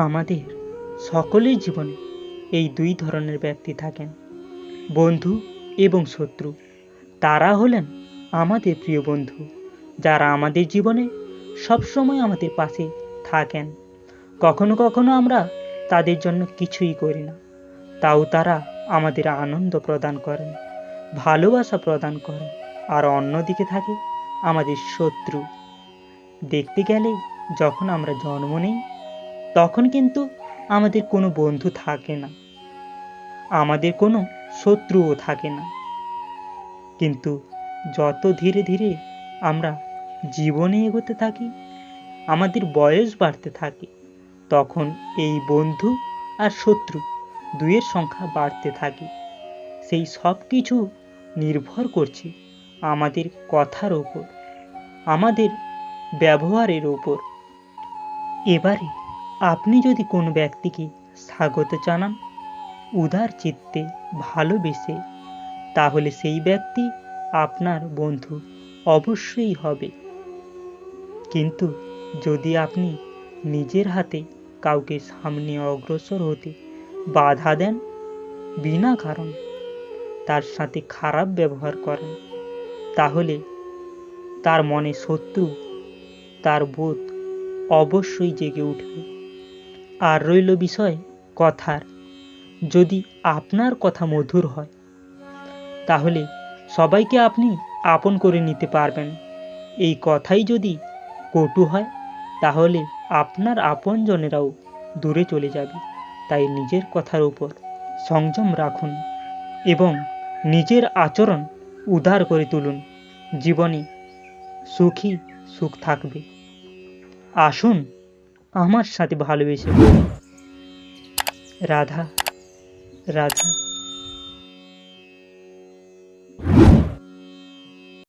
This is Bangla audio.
আমাদের সকলের জীবনে এই দুই ধরনের ব্যক্তি থাকেন, বন্ধু এবং শত্রু। তারা হলেন আমাদের প্রিয় বন্ধু, যারা আমাদের জীবনে সবসময় আমাদের পাশে থাকেন। কখনো কখনো আমরা তাদের জন্য কিছুই করি না, তাও তারা আমাদের আনন্দ প্রদান করেন, ভালোবাসা প্রদান করেন। আর অন্যদিকে থাকে আমাদের শত্রু। দেখতে গেলে যখন আমরা জন্ম নেই তখন কিন্তু আমাদের কোনো বন্ধু থাকে না, আমাদের কোনো শত্রুও থাকে না। কিন্তু যত ধীরে ধীরে আমরা জীবনে এগোতে থাকি, আমাদের বয়স বাড়তে থাকে, তখন এই বন্ধু আর শত্রু দুইয়ের সংখ্যা বাড়তে থাকে। সেই সব কিছু নির্ভর করছে আমাদের কথার ওপর, আমাদের ব্যবহারের ওপর। এবারে আপনি যদি কোনো ব্যক্তিকে স্বাগত জানান উদার চিত্তে, ভালোবেসে, তাহলে সেই ব্যক্তি আপনার বন্ধু অবশ্যই হবে। কিন্তু যদি আপনি নিজের হাতে কাউকে সামনে অগ্রসর হতে বাধা দেন, বিনা কারণ তার সাথে খারাপ ব্যবহার করেন, তাহলে তার মনে শত্রু, তার বোধ অবশ্যই জেগে উঠবে। আর রইল বিষয় কথার, যদি আপনার কথা মধুর হয় তাহলে সবাইকে আপনি আপন করে নিতে পারবেন। এই কথাই যদি কটু হয় তাহলে আপনার আপনজনেরাও দূরে চলে যাবে। তাই নিজের কথার উপর সংযম রাখুন এবং নিজের আচরণ উদার করে তুলুন। জীবনে সুখ থাকবে। আসুন আমার সাথে ভালোবেসে বলুন, রাধা রাধা।